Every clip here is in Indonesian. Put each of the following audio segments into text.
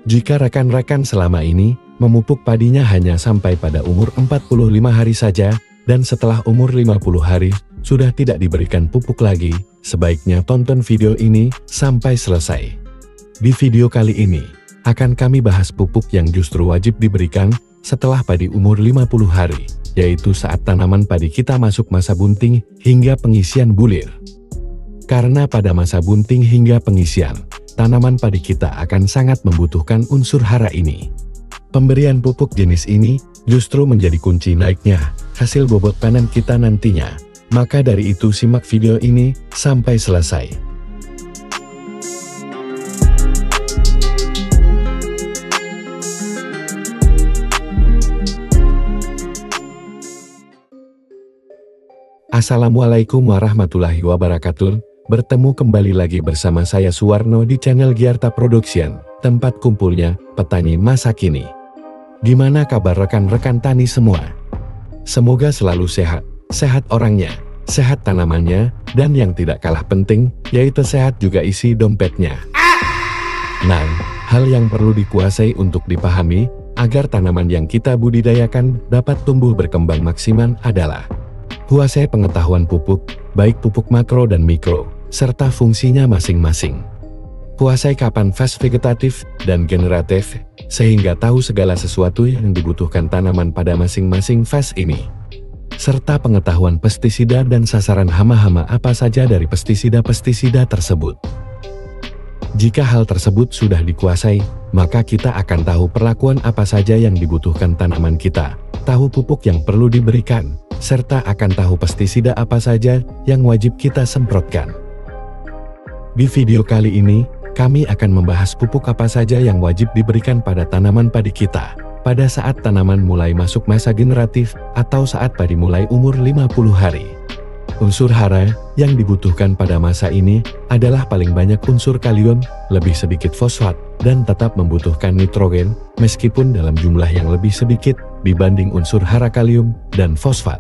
Jika rekan-rekan selama ini memupuk padinya hanya sampai pada umur 45 hari saja, dan setelah umur 50 hari sudah tidak diberikan pupuk lagi, sebaiknya tonton video ini sampai selesai. Di video kali ini, akan kami bahas pupuk yang justru wajib diberikan setelah padi umur 50 hari, yaitu saat tanaman padi kita masuk masa bunting hingga pengisian bulir. Karena pada masa bunting hingga pengisian, tanaman padi kita akan sangat membutuhkan unsur hara ini. Pemberian pupuk jenis ini justru menjadi kunci naiknya hasil bobot panen kita nantinya. Maka dari itu simak video ini sampai selesai. Assalamualaikum warahmatullahi wabarakatuh. Bertemu kembali lagi bersama saya Suwarno di channel Giarta Production, tempat kumpulnya petani masa kini. Gimana kabar rekan-rekan tani semua? Semoga selalu sehat, sehat orangnya, sehat tanamannya, dan yang tidak kalah penting, yaitu sehat juga isi dompetnya. Nah, hal yang perlu dikuasai untuk dipahami, agar tanaman yang kita budidayakan dapat tumbuh berkembang maksimal adalah kuasai pengetahuan pupuk, baik pupuk makro dan mikro, serta fungsinya masing-masing. Kuasai kapan fase vegetatif dan generatif, sehingga tahu segala sesuatu yang dibutuhkan tanaman pada masing-masing fase ini. Serta pengetahuan pestisida dan sasaran hama-hama apa saja dari pestisida-pestisida tersebut. Jika hal tersebut sudah dikuasai, maka kita akan tahu perlakuan apa saja yang dibutuhkan tanaman kita, tahu pupuk yang perlu diberikan, serta akan tahu pestisida apa saja yang wajib kita semprotkan. Di video kali ini, kami akan membahas pupuk apa saja yang wajib diberikan pada tanaman padi kita pada saat tanaman mulai masuk masa generatif atau saat padi mulai umur 50 hari. Unsur hara yang dibutuhkan pada masa ini adalah paling banyak unsur kalium, lebih sedikit fosfat, dan tetap membutuhkan nitrogen meskipun dalam jumlah yang lebih sedikit dibanding unsur hara kalium dan fosfat.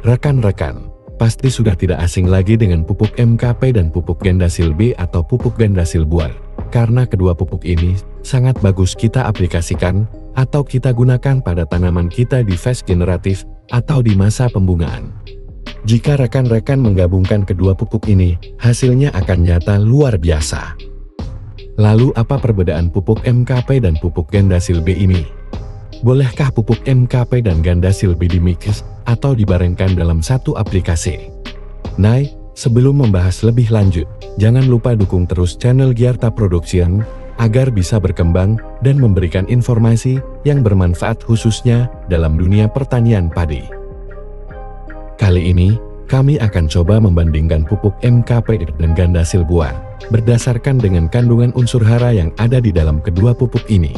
Rekan-rekan, pasti sudah tidak asing lagi dengan pupuk MKP dan pupuk Gandasil B atau pupuk Gandasil Buah, karena kedua pupuk ini sangat bagus kita aplikasikan atau kita gunakan pada tanaman kita di fase generatif atau di masa pembungaan. Jika rekan-rekan menggabungkan kedua pupuk ini, hasilnya akan nyata luar biasa. Lalu apa perbedaan pupuk MKP dan pupuk Gandasil B ini? Bolehkah pupuk MKP dan Gandasil B dimix atau dibarengkan dalam satu aplikasi? Nah, sebelum membahas lebih lanjut, jangan lupa dukung terus channel Giarta Production agar bisa berkembang dan memberikan informasi yang bermanfaat khususnya dalam dunia pertanian padi. Kali ini, kami akan coba membandingkan pupuk MKP dan Gandasil Buah berdasarkan dengan kandungan unsur hara yang ada di dalam kedua pupuk ini.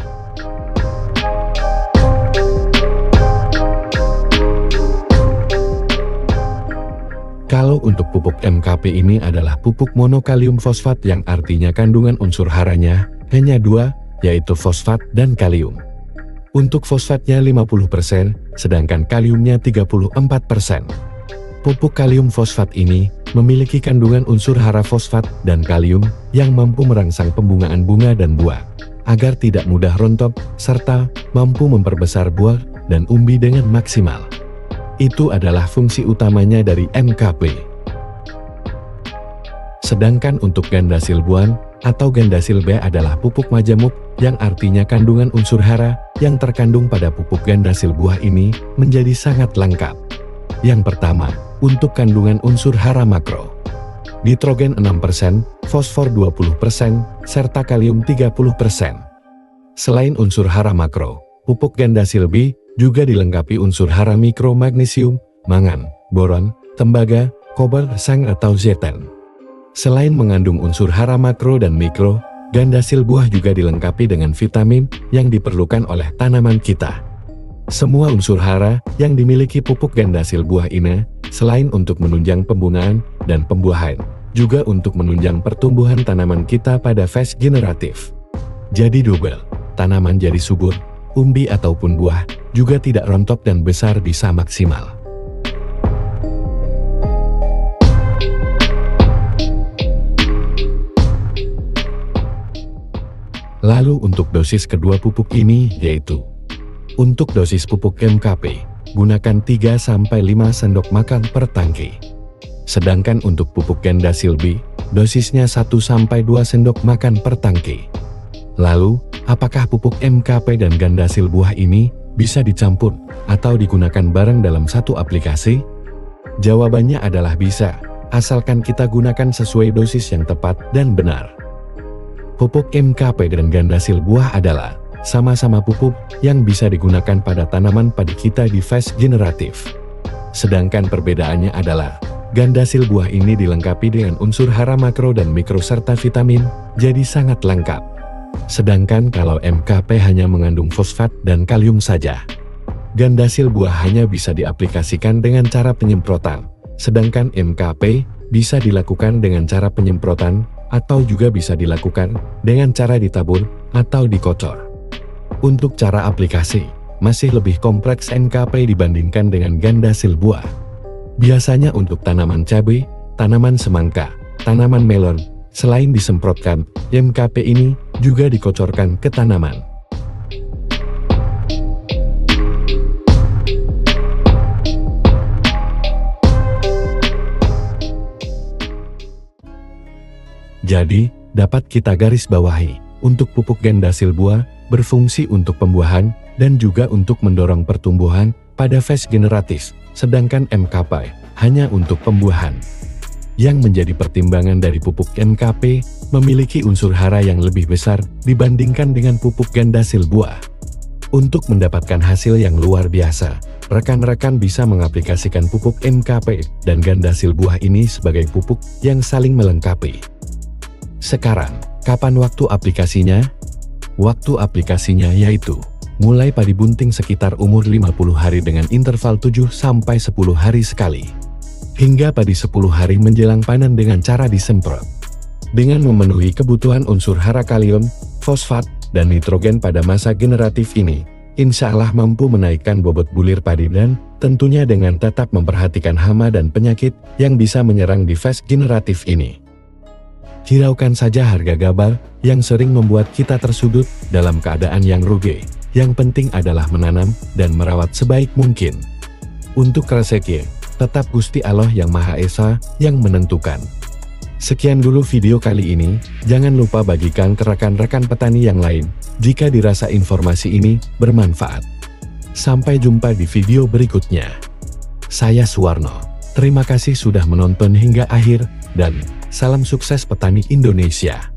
Kalau untuk pupuk MKP ini adalah pupuk monokalium fosfat yang artinya kandungan unsur haranya hanya 2, yaitu fosfat dan kalium. Untuk fosfatnya 50%, sedangkan kaliumnya 34%. Pupuk kalium fosfat ini memiliki kandungan unsur hara fosfat dan kalium yang mampu merangsang pembungaan bunga dan buah, agar tidak mudah rontok, serta mampu memperbesar buah dan umbi dengan maksimal. Itu adalah fungsi utamanya dari MKP. Sedangkan untuk Gandasil Buah atau Gandasil B adalah pupuk majemuk yang artinya kandungan unsur hara yang terkandung pada pupuk Gandasil Buah ini menjadi sangat lengkap. Yang pertama, untuk kandungan unsur hara makro. Nitrogen 6%, fosfor 20%, serta kalium 30%. Selain unsur hara makro, pupuk Gandasil B juga dilengkapi unsur hara mikro magnesium, mangan, boron, tembaga, kobar, sang atau zetan. Selain mengandung unsur hara makro dan mikro, Gandasil Buah juga dilengkapi dengan vitamin yang diperlukan oleh tanaman kita. Semua unsur hara yang dimiliki pupuk Gandasil Buah ini, selain untuk menunjang pembungaan dan pembuahan, juga untuk menunjang pertumbuhan tanaman kita pada fase generatif. Jadi double, tanaman jadi subur, umbi ataupun buah, juga tidak rontok dan besar bisa maksimal. Lalu untuk dosis kedua pupuk ini yaitu, untuk dosis pupuk MKP, gunakan 3-5 sendok makan per tangki. Sedangkan untuk pupuk ganda silbi, dosisnya 1-2 sendok makan per tangki. Lalu, apakah pupuk MKP dan gandasil buah ini bisa dicampur atau digunakan bareng dalam satu aplikasi? Jawabannya adalah bisa, asalkan kita gunakan sesuai dosis yang tepat dan benar. Pupuk MKP dan gandasil buah adalah sama-sama pupuk yang bisa digunakan pada tanaman padi kita di fase generatif. Sedangkan perbedaannya adalah, gandasil buah ini dilengkapi dengan unsur hara makro dan mikro serta vitamin, jadi sangat lengkap. Sedangkan kalau MKP hanya mengandung fosfat dan kalium saja. Gandasil buah hanya bisa diaplikasikan dengan cara penyemprotan, sedangkan MKP bisa dilakukan dengan cara penyemprotan, atau juga bisa dilakukan dengan cara ditabur atau dikocor. Untuk cara aplikasi, masih lebih kompleks MKP dibandingkan dengan gandasil buah. Biasanya untuk tanaman cabai, tanaman semangka, tanaman melon, selain disemprotkan, MKP ini juga dikocorkan ke tanaman. Jadi, dapat kita garis bawahi, untuk pupuk gandasil buah, berfungsi untuk pembuahan, dan juga untuk mendorong pertumbuhan, pada fase generatif, sedangkan MKP, hanya untuk pembuahan. Yang menjadi pertimbangan dari pupuk MKP, memiliki unsur hara yang lebih besar, dibandingkan dengan pupuk gandasil buah. Untuk mendapatkan hasil yang luar biasa, rekan-rekan bisa mengaplikasikan pupuk MKP dan gandasil buah ini sebagai pupuk yang saling melengkapi. Sekarang, kapan waktu aplikasinya? Waktu aplikasinya yaitu, mulai padi bunting sekitar umur 50 hari dengan interval 7-10 hari sekali. Hingga padi 10 hari menjelang panen dengan cara disemprot. Dengan memenuhi kebutuhan unsur hara kalium, fosfat, dan nitrogen pada masa generatif ini, insya Allah mampu menaikkan bobot bulir padi dan tentunya dengan tetap memperhatikan hama dan penyakit yang bisa menyerang di fase generatif ini. Hiraukan saja harga gabah yang sering membuat kita tersudut dalam keadaan yang rugi. Yang penting adalah menanam dan merawat sebaik mungkin. Untuk rezeki, tetap Gusti Allah yang Maha Esa yang menentukan. Sekian dulu video kali ini, jangan lupa bagikan ke rekan-rekan petani yang lain jika dirasa informasi ini bermanfaat. Sampai jumpa di video berikutnya. Saya Suwarno, terima kasih sudah menonton hingga akhir, dan salam sukses petani Indonesia.